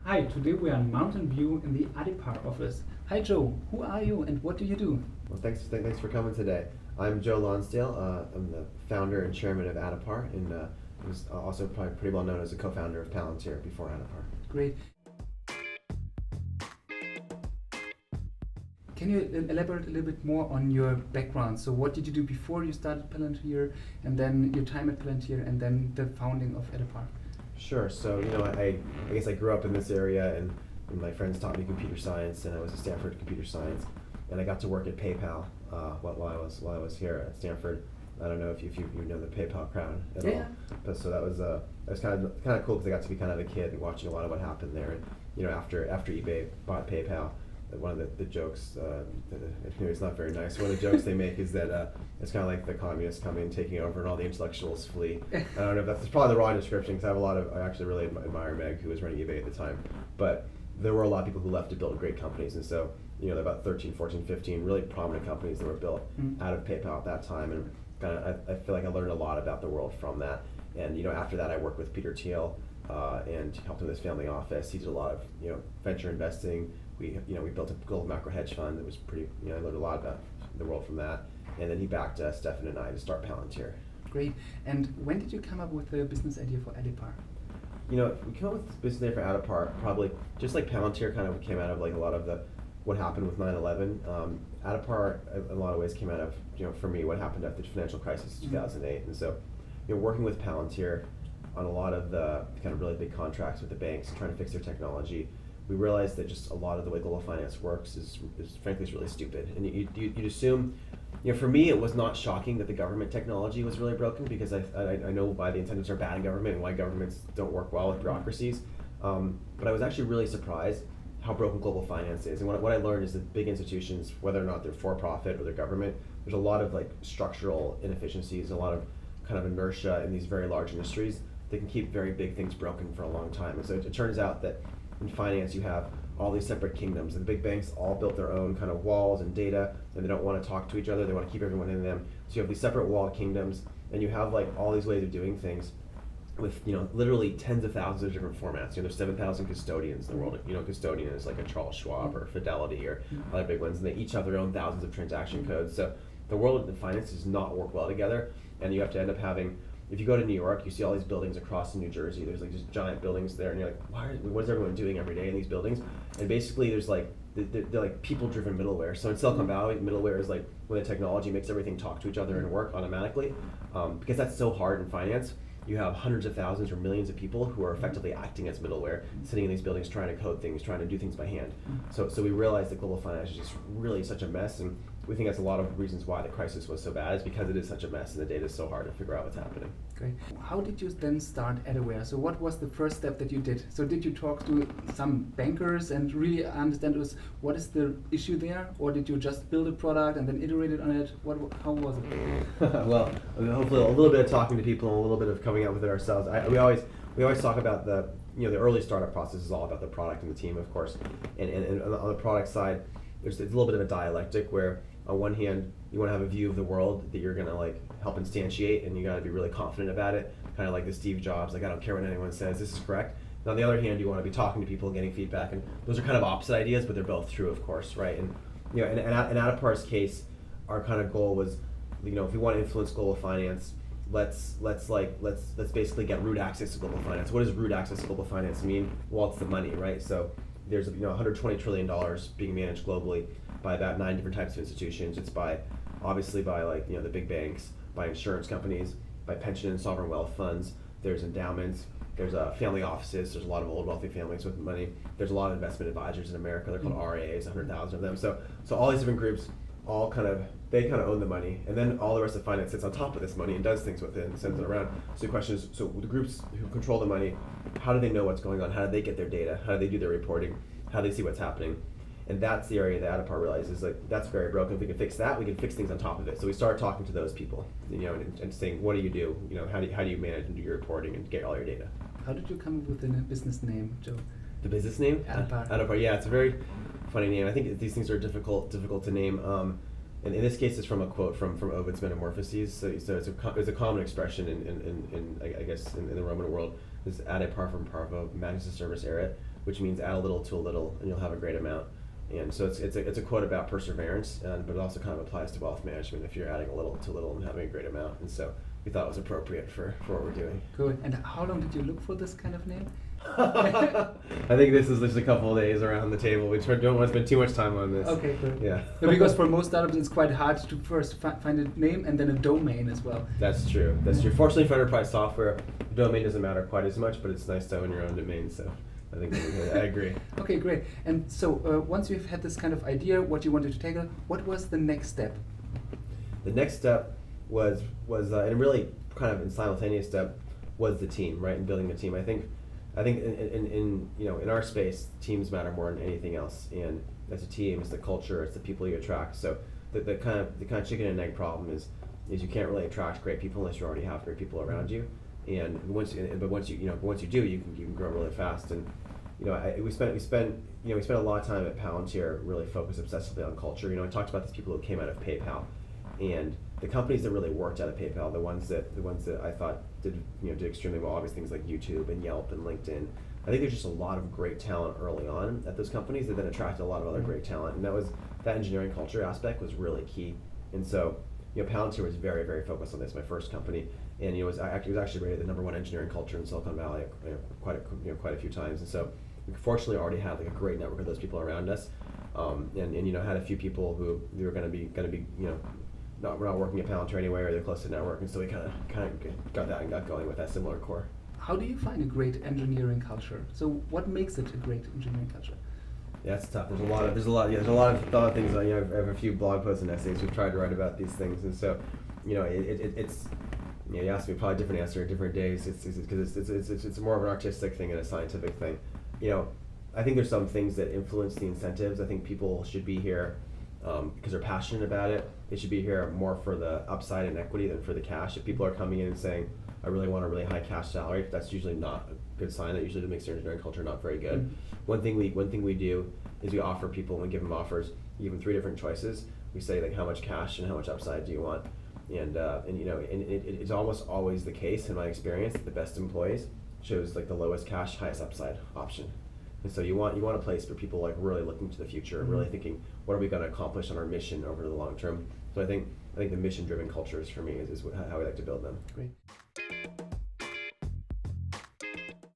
Hi, today we are in Mountain View in the Addepar office. Hi Joe, who are you and what do you do? Well, thanks for coming today. I'm Joe Lonsdale. I'm the founder and chairman of Addepar, and I was also probably pretty well known as a co-founder of Palantir before Addepar. Great. Can you elaborate a little bit more on your background? So what did you do before you started Palantir, and then your time at Palantir, and then the founding of Addepar? Sure. So I guess I grew up in this area, and my friends taught me computer science, and I was at Stanford computer science, and I got to work at PayPal while I was here at Stanford. I don't know if you know the PayPal crowd at all, but so that was kind of cool because I got to be kind of a kid and watching a lot of what happened there. And after eBay bought PayPal, one of the jokes, it's not very nice. One of the jokes they make is that it's kind of like the communists coming and taking over, and all the intellectuals flee. I don't know if that's probably the wrong description because I actually really admire Meg, who was running eBay at the time. But there were a lot of people who left to build great companies, and so about 13, 14, 15 really prominent companies that were built out of PayPal at that time, and I feel like I learned a lot about the world from that. And after that, I worked with Peter Thiel and helped him with his family office. He did a lot of venture investing. We built a global macro hedge fund that was pretty. I learned a lot about the world from that. And then he backed Stefan and I to start Palantir. Great. And when did you come up with the business idea for Addepar? We came up with this business idea for Addepar probably just like Palantir kind of came out of like a lot of what happened with 9/11. Addepar in a lot of ways came out of for me what happened after the financial crisis in 2008. And so working with Palantir on a lot of the kind of really big contracts with the banks trying to fix their technology, we realized that just a lot of the way global finance works is frankly is really stupid. And you'd assume, for me it was not shocking that the government technology was really broken because I know why the incentives are bad in government and why governments don't work well with bureaucracies. But I was actually really surprised how broken global finance is. And what I learned is that big institutions, whether or not they're for profit or they're government, there's a lot of like structural inefficiencies, a lot of kind of inertia in these very large industries that can keep very big things broken for a long time. And so it turns out that in finance you have all these separate kingdoms. And the big banks all built their own kind of walls and data, and they don't want to talk to each other. They want to keep everyone in them. So you have these separate walled kingdoms, and you have like all these ways of doing things with literally tens of thousands of different formats. There's 7,000 custodians in the world. Custodian is like a Charles Schwab or Fidelity or other big ones, and they each have their own thousands of transaction codes. So the world of finance does not work well together, and you have to end up having. If you go to New York, you see all these buildings across New Jersey. There's like just giant buildings there, and you're like, what is everyone doing every day in these buildings? And basically, there's like they're like people-driven middleware. So in Silicon Valley, middleware is like when the technology makes everything talk to each other and work automatically, because that's so hard in finance. You have hundreds of thousands or millions of people who are effectively acting as middleware, sitting in these buildings trying to code things, trying to do things by hand. So we realized that global finance is just really such a mess, and we think that's a lot of reasons why the crisis was so bad is because it is such a mess and the data is so hard to figure out what's happening. Great. How did you then start Addepar? So what was the first step that you did? So did you talk to some bankers and really understand what is the issue there? Or did you just build a product and then iterated on it? How was it? Well, hopefully a little bit of talking to people and a little bit of coming up with it ourselves. We always talk about the early startup process is all about the product and the team, of course. And on the product side, it's a little bit of a dialectic where on one hand you want to have a view of the world that you're going to like help instantiate, and you got to be really confident about it, kind of like the Steve Jobs, like I don't care what anyone says, this is correct. And on the other hand, you want to be talking to people and getting feedback, and those are kind of opposite ideas, but they're both true, of course, right? And in Addepar's case, our kind of goal was, if we want to influence global finance, let's basically get root access to global finance. What does root access to global finance mean? Well, it's the money, right? So there's $120 trillion being managed globally by about 9 different types of institutions. It's obviously by the big banks, by insurance companies, by pension and sovereign wealth funds. There's endowments. There's family offices. There's a lot of old wealthy families with money. There's a lot of investment advisors in America. They're called RIAs, 100,000 of them. So all these different groups all kind of own the money, and then all the rest of finance sits on top of this money and does things with it and sends it around. So the question is, so the groups who control the money, how do they know what's going on? How do they get their data? How do they do their reporting? How do they see what's happening? And that's the area that Addepar realizes that's very broken. If we can fix that, we can fix things on top of it. So we started talking to those people, and saying, what do you do? How do you manage and do your reporting and get all your data? How did you come up with the business name, Joe? The business name? Addepar. Addepar, yeah, it's a very funny name. I think these things are difficult to name. And in this case, it's from a quote from Ovid's Metamorphoses. So it's a common expression in I guess in the Roman world. This Addepar from Parvo, Magnus Service Erit, which means add a little to a little, and you'll have a great amount. And so it's a quote about perseverance, but it also kind of applies to wealth management if you're adding a little to little and having a great amount. And so we thought it was appropriate for what we're doing. Cool. And how long did you look for this kind of name? I think this is just a couple of days around the table. We don't want to spend too much time on this. Okay, good. Yeah. Because for most startups, it's quite hard to first find a name and then a domain as well. That's true. That's true. Fortunately for enterprise software, the domain doesn't matter quite as much, but it's nice to own your own domain. So I think I agree. Okay, great. And so once you've had this kind of idea, what you wanted to tackle, what was the next step? The next step was and really kind of in simultaneous step was the team, right? And building the team. I think in our space, teams matter more than anything else. And as a team, it's the culture, it's the people you attract. So the kind of chicken and egg problem is you can't really attract great people unless you already have great people around you. And once you do, you can grow really fast. And we spent a lot of time at Palantir really focused obsessively on culture. I talked about these people who came out of PayPal, and the companies that really worked out of PayPal, the ones that I thought did extremely well, obviously things like YouTube and Yelp and LinkedIn. I think there's just a lot of great talent early on at those companies that then attracted a lot of other great talent, and that engineering culture aspect was really key. And so Palantir was very, very focused on this. My first company, and it was actually rated the #1 engineering culture in Silicon Valley quite a few times. And so we fortunately already had a great network of those people around us, and had a few people who were going to be we're not working at Palantir anyway, or they're close to the network, and so we kind of got that and got going with that similar core. How do you find a great engineering culture? So what makes it a great engineering culture? Yeah, it's tough. There's a lot of things. I have a few blog posts and essays we've tried to write about these things, and so it's you ask me probably a different answer at different days. It's because it's more of an artistic thing and a scientific thing. I think there's some things that influence the incentives. I think people should be here because they're passionate about it. They should be here more for the upside and equity than for the cash. If people are coming in and saying, I really want a really high cash salary, that's usually not a good sign. That usually makes their engineering culture not very good. Mm-hmm. One thing we do is we offer people, when we give them offers, we give them 3 different choices. We say how much cash and how much upside do you want? And it's almost always the case in my experience that the best employees chose the lowest cash, highest upside option. And so you want a place for people really looking to the future, really thinking, what are we going to accomplish on our mission over the long term? So I think the mission-driven cultures for me is how we like to build them. Great.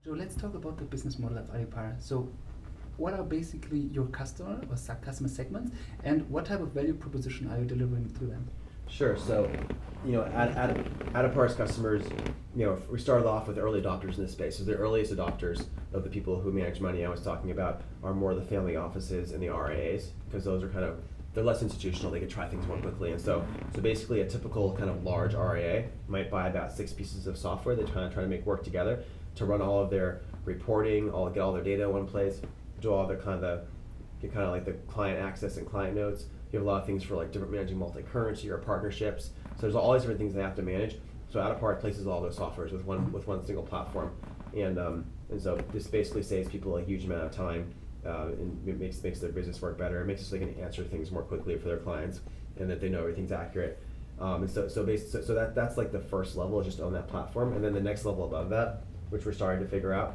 So let's talk about the business model of Addepar. So what are basically your customer or customer segments, and what type of value proposition are you delivering to them? Sure. So, Addepar's customers, we started off with early adopters in this space. So the earliest adopters of the people who manage money I was talking about are more the family offices and the RIAs, because those are they're less institutional. They can try things more quickly. And so basically a typical kind of large RIA might buy about 6 pieces of software. They try to make work together to run all of their reporting, get all their data in one place, do all their get the client access and client nodes. You have a lot of things for different managing multi-currency or partnerships. So there's all these different things they have to manage. So Addepar places all those softwares with one single platform, and so this basically saves people a huge amount of time, and it makes their business work better. It makes it so they can answer things more quickly for their clients, and that they know everything's accurate. And so that's the first level, is just own that platform, and then the next level above that, which we're starting to figure out,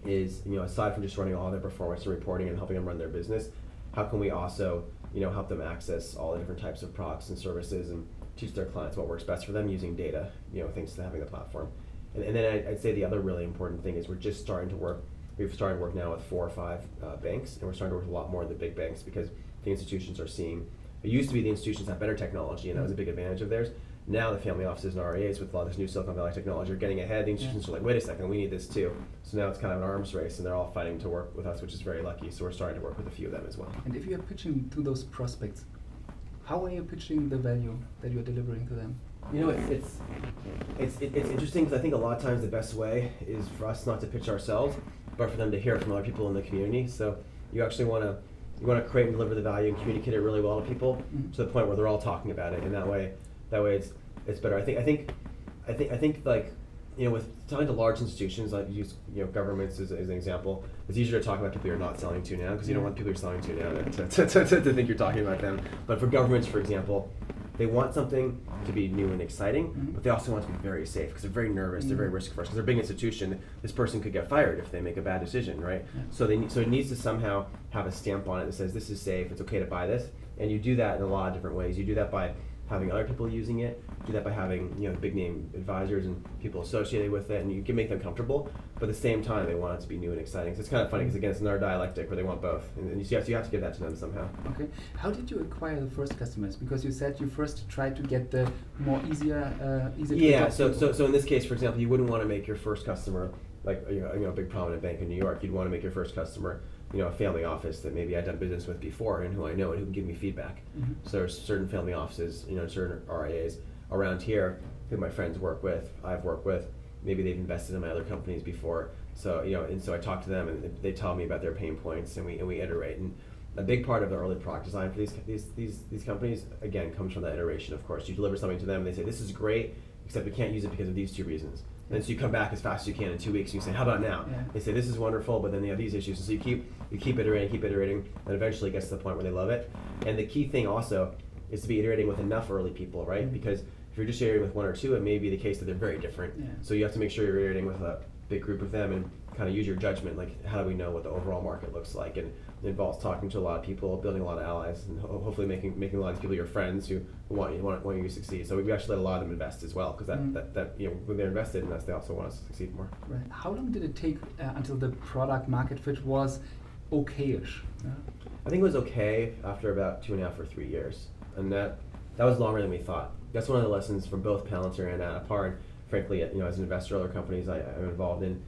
is aside from just running all their performance and reporting and helping them run their business, how can we also help them access all the different types of products and services and teach their clients what works best for them using data, thanks to having the platform. And then I'd say the other really important thing is we've started to work now with 4 or 5 banks, and we're starting to work with a lot more of the big banks, because the institutions are seeing, it used to be the institutions have better technology, and that was a big advantage of theirs. Now the family offices and RIAs with a lot of this new Silicon Valley technology are getting ahead. The institutions are wait a second, we need this too. So now it's kind of an arms race, and they're all fighting to work with us, which is very lucky. So we're starting to work with a few of them as well. And if you're pitching to those prospects, how are you pitching the value that you're delivering to them? It's interesting, because I think a lot of times the best way is for us not to pitch ourselves, but for them to hear from other people in the community. So you actually want to create and deliver the value and communicate it really well to people, to the point where they're all talking about it, and that way it's better. I think with talking to large institutions, like use governments as an example, it's easier to talk about people you're not selling to now, because you don't want people you're selling to now to think you're talking about them. But for governments, for example, They want something to be new and exciting, Mm-hmm. but they also want to be very safe because they're very nervous, they're very risk averse, because they're a big institution. This person could get fired if they make a bad decision, right? Yeah. So it needs to somehow have a stamp on it that says this is safe, it's okay to buy this, and you do that in a lot of different ways. You do that by having other people using it, do that by having big name advisors and people associated with it, and you can make them comfortable, but at the same time they want it to be new and exciting. So it's kind of funny because again it's another dialectic where they want both, and you have to give that to them somehow. Okay. How did you acquire the first customers? Because you said you first tried to get the more easier to Yeah, adopt so people. in this case, for example, you wouldn't want to make your first customer like a big prominent bank in New York. You'd want to make your first customer a family office that maybe I'd done business with before and who I know and who can give me feedback. Mm-hmm. So there's certain family offices, certain RIAs around here who my friends work with, I've worked with. Maybe they've invested in my other companies before. So and so I talk to them and they tell me about their pain points and we iterate. And a big part of the early product design for these companies again comes from that iteration. Of course, you deliver something to them and they say this is great, except we can't use it because of these two reasons. And so you come back as fast as you can in 2 weeks and you say, how about now? Yeah. They say this is wonderful, but then they have these issues. And so you keep iterating, and eventually it gets to the point where they love it. And the key thing also is to be iterating with enough early people, right? Mm-hmm. Because if you're just iterating with one or two, it may be the case that they're very different. Yeah. So you have to make sure you're iterating with a big group of them and kind of use your judgment, like how do we know what the overall market looks like? And it involves talking to a lot of people, building a lot of allies, and hopefully making a lot of people your friends who want you to succeed. So we actually let a lot of them invest as well, because that when they're invested in us, they also want us to succeed more. Right. How long did it take until the product market fit was okay-ish? I think it was okay after about 2.5 or 3 years, and that was longer than we thought. That's one of the lessons from both Palantir and Addepar, and frankly, as an investor in other companies I'm involved in.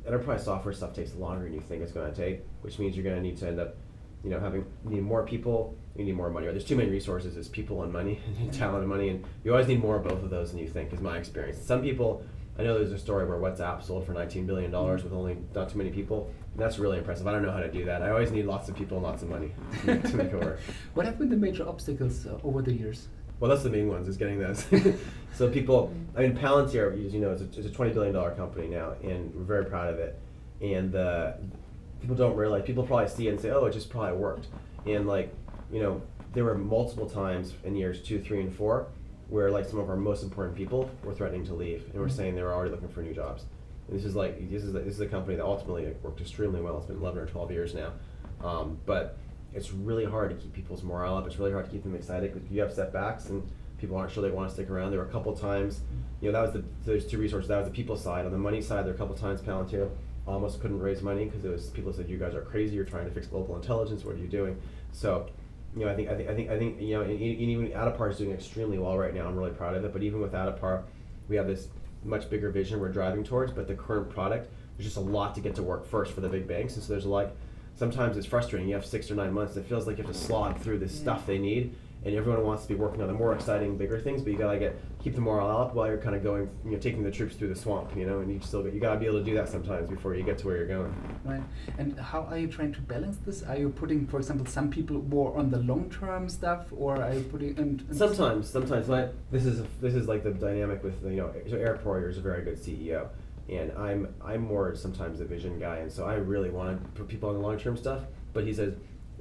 Enterprise software stuff takes longer than you think it's going to take, which means you're going to need to end up, you need more people, you need more money. Or there's too many resources, there's people and money, and talent and money, and you always need more of both of those than you think, is my experience. Some people, I know there's a story where WhatsApp sold for $19 billion with only not too many people. That's really impressive. I don't know how to do that. I always need lots of people and lots of money to make it work. What have been the major obstacles over the years? Well, that's the main ones, is getting those. So people, Palantir, as you know, is a $20 billion company now, and we're very proud of it. And people don't realize, people probably see it and say, oh, it just probably worked. And there were multiple times in years 2, 3, and 4 where some of our most important people were threatening to leave and were saying they were already looking for new jobs. And this is a company that ultimately worked extremely well. It's been 11 or 12 years now. But it's really hard to keep people's morale up. It's really hard to keep them excited because you have setbacks and people aren't sure they want to stick around. There were a couple times, there's two resources. That was the people side. On the money side, there were a couple times Palantir almost couldn't raise money because it was people said, you guys are crazy. You're trying to fix global intelligence. What are you doing? So, I think even Addepar is doing extremely well right now. I'm really proud of it. But even with Addepar, we have this much bigger vision we're driving towards. But the current product, there's just a lot to get to work first for the big banks, and so there's sometimes it's frustrating. You have 6 or 9 months. It feels like you have to slog through this stuff they need, and everyone wants to be working on the more exciting, bigger things. But you gotta keep the morale up while you're kind of going, taking the troops through the swamp, and you gotta be able to do that sometimes before you get to where you're going. Right. And how are you trying to balance this? Are you putting, for example, some people more on the long-term stuff, or are you putting? Sometimes. This is like the dynamic with So Eric Poirier is a very good CEO. And I'm more sometimes the vision guy, and so I really want to put people on the long-term stuff. But he says,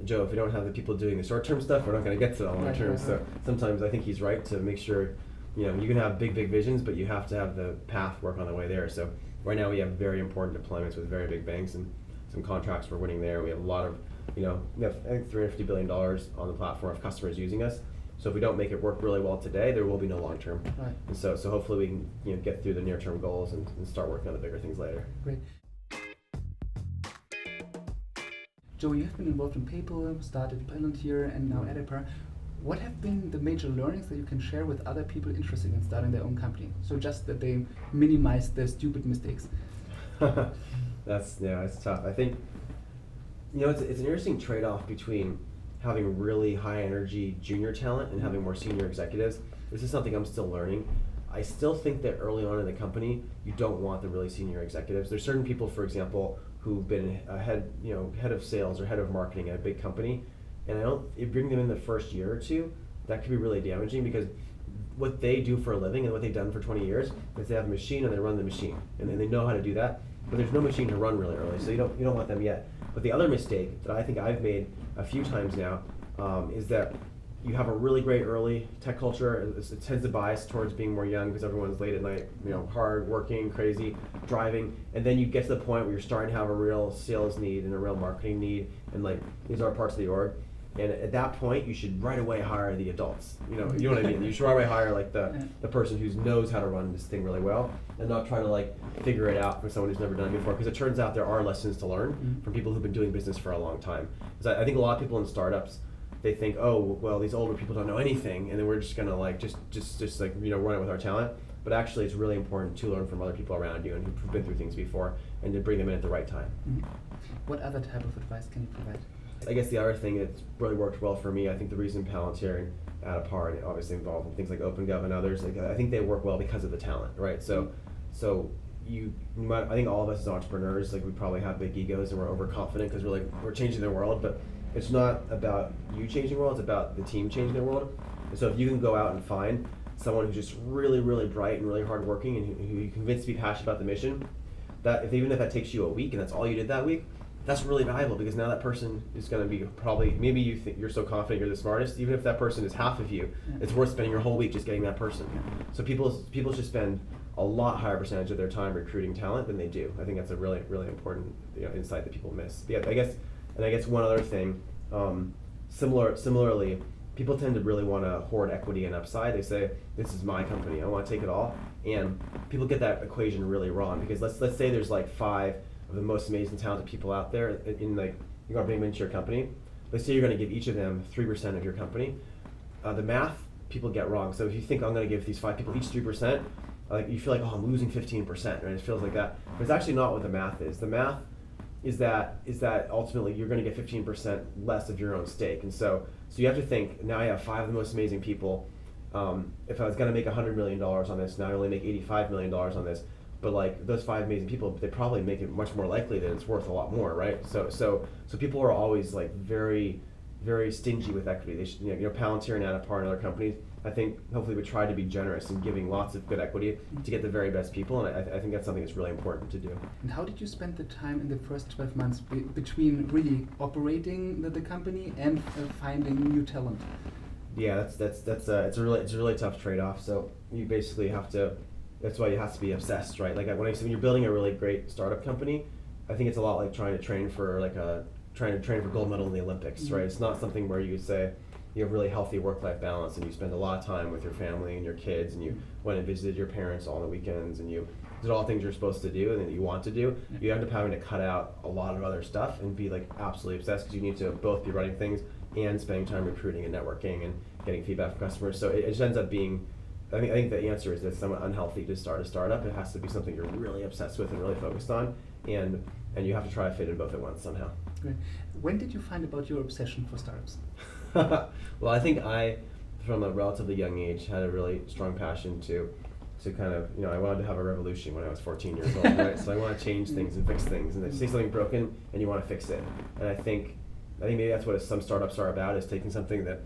Joe, if we don't have the people doing the short-term stuff, we're not going to get to the long-term. Right. So sometimes I think he's right to make sure, you can have big visions, but you have to have the path work on the way there. So right now we have very important deployments with very big banks and some contracts we're winning there. We have a lot of, we have I think $350 billion on the platform of customers using us. So if we don't make it work really well today, there will be no long term. Right. And so hopefully we can get through the near term goals and start working on the bigger things later. Great. Joe, you have been involved in PayPal, started Palantir, and now Addepar. What have been the major learnings that you can share with other people interested in starting their own company? So just that they minimize their stupid mistakes. That's tough. I think it's an interesting trade-off between having really high energy junior talent and having more senior executives. This is something I'm still learning. I still think that early on in the company, you don't want the really senior executives. There's certain people, for example, who've been head of sales or head of marketing at a big company, and you bring them in the first year or two, that could be really damaging because what they do for a living and what they've done for 20 years is they have a machine and they run the machine, and they know how to do that, but there's no machine to run really early, so you don't want them yet. But the other mistake that I think I've made a few times now is that you have a really great early tech culture. It tends to bias towards being more young because everyone's late at night, hard working, crazy, driving, and then you get to the point where you're starting to have a real sales need and a real marketing need, and like these are parts of the org. And at that point, you should right away hire the adults. You know what I mean. You should right away hire like the person who knows how to run this thing really well, and not try to like figure it out for someone who's never done it before. Because it turns out there are lessons to learn from people who've been doing business for a long time. Because I think a lot of people in startups, they think, oh well, these older people don't know anything, and then we're just gonna like just like run it with our talent. But actually, it's really important to learn from other people around you and who've been through things before, and to bring them in at the right time. What other type of advice can you provide? I guess the other thing that's really worked well for me, I think the reason Palantir and Addepar, and obviously involved in things like OpenGov and others, like I think they work well because of the talent, right? So I think all of us as entrepreneurs, like we probably have big egos and we're overconfident because we're changing the world, but it's not about you changing the world, it's about the team changing the world. And so if you can go out and find someone who's just really, really bright and really hardworking and who you convince to be passionate about the mission, even if that takes you a week and that's all you did that week, that's really valuable because now that person is going to be maybe you think you're so confident you're the smartest, even if that person is half of you, it's worth spending your whole week just getting that person. So people should spend a lot higher percentage of their time recruiting talent than they do. I think that's a really, really important insight that people miss. But yeah, I guess one other thing, similarly, people tend to really want to hoard equity and upside. They say, this is my company, I want to take it all. And people get that equation really wrong because let's say there's like 5 of the most amazing talented people out there in like, you're going to bring them into your company. Let's say you're going to give each of them 3% of your company. The math people get wrong. So if you think I'm going to give these 5 people each 3%, like you feel like, oh, I'm losing 15%, right? It feels like that. But it's actually not what the math is. The math is that ultimately you're going to get 15% less of your own stake. And so you have to think, now I have 5 of the most amazing people. If I was going to make $100 million on this, now I only make $85 million on this. But like those 5 amazing people, they probably make it much more likely that it's worth a lot more, right? So people are always like very, very stingy with equity. They should, Palantir and Addepar and other companies, I think hopefully would try to be generous in giving lots of good equity to get the very best people, and I think that's something that's really important to do. And how did you spend the time in the first 12 months between really operating the company and finding new talent? Yeah, it's a really tough trade-off. So you basically have to. That's why you have to be obsessed, right? Like when you're building a really great startup company, I think it's a lot like trying to train for gold medal in the Olympics, right? It's not something where you say you have really healthy work-life balance and you spend a lot of time with your family and your kids and you went and visited your parents all on the weekends and you did all the things you're supposed to do and that you want to do. You end up having to cut out a lot of other stuff and be like absolutely obsessed because you need to both be running things and spending time recruiting and networking and getting feedback from customers. So it just ends up being, I think the answer is that it's somewhat unhealthy to start a startup. It has to be something you're really obsessed with and really focused on, and you have to try to fit in both at once somehow. Great. When did you find about your obsession for startups? Well, I think I, from a relatively young age, had a really strong passion to kind of, I wanted to have a revolution when I was 14 years old, right? So I want to change things and fix things, and they see something broken and you want to fix it. And I think maybe that's what some startups are about, is taking something that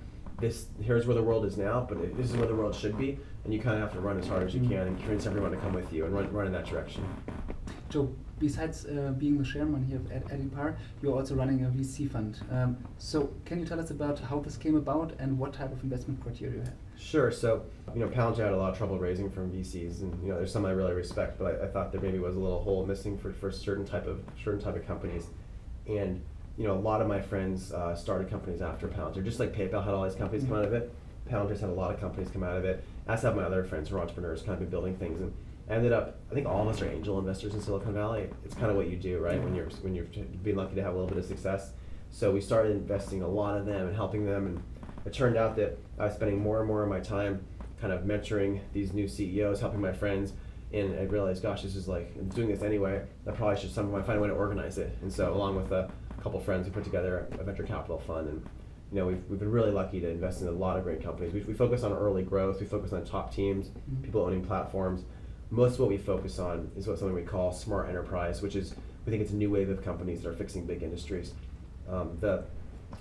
here's where the world is now, but this is where the world should be, and you kind of have to run as hard as you can and convince everyone to come with you and run in that direction. Joe, besides being the chairman here at Addepar, you're also running a VC fund. So can you tell us about how this came about and what type of investment criteria you have? Sure. So, Palantir had a lot of trouble raising from VCs, and there's some I really respect, but I thought there maybe was a little hole missing for certain type of companies, and a lot of my friends started companies after Palantir, just like PayPal had all these companies come out of it. Palantir's had a lot of companies come out of it. As have my other friends who are entrepreneurs, kind of been building things, and ended up, I think all of us are angel investors in Silicon Valley. It's kind of what you do, right? When you're being lucky to have a little bit of success. So we started investing a lot of them and helping them, and it turned out that I was spending more and more of my time kind of mentoring these new CEOs, helping my friends, and I realized, gosh, this is like, I'm doing this anyway, I probably should find a way to organize it. And so along with a couple friends, we put together a venture capital fund, and we've been really lucky to invest in a lot of great companies. We focus on early growth, we focus on top teams, people owning platforms. Most of what we focus on is something we call smart enterprise, which is, we think it's a new wave of companies that are fixing big industries. The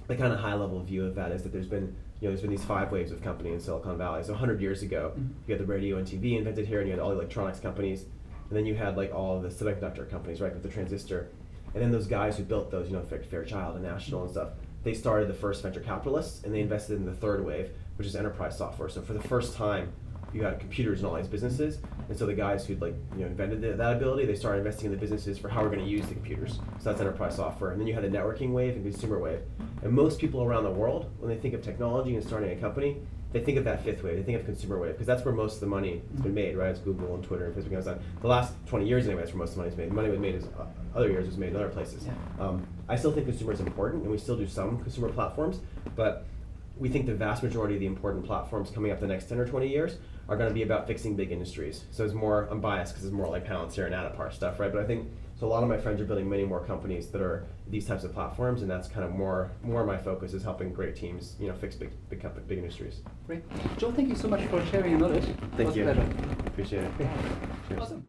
kind of high level view of that is that there's been these 5 waves of company in Silicon Valley. So 100 years ago, you had the radio and TV invented here, and you had all the electronics companies, and then you had like all of the semiconductor companies, right, with the transistor. And then those guys who built those, Fairchild and National and stuff, they started the first venture capitalists, and they invested in the third wave, which is enterprise software. So for the first time, you got computers in all these businesses, and so the guys who'd invented that ability, they started investing in the businesses for how we're going to use the computers. So that's enterprise software. And then you had the networking wave and consumer wave. And most people around the world, when they think of technology and starting a company, they think of that fifth wave. They think of consumer wave, because that's where most of the money has been made, right? It's Google and Twitter and Facebook and Amazon. The last 20 years anyway, that's where most of the money is made. The money was made other years was made in other places. Yeah. I still think consumer is important, and we still do some consumer platforms, but we think the vast majority of the important platforms coming up the next 10 or 20 years are going to be about fixing big industries. So it's more, I'm biased because it's more like Palantir and Addepar stuff, right? But I think, so a lot of my friends are building many more companies that are these types of platforms, and that's kind of more my focus is helping great teams, fix big industries. Great. Joel, thank you so much for sharing your knowledge. Thank you. It was a pleasure. Appreciate it. Okay. Cheers. Awesome.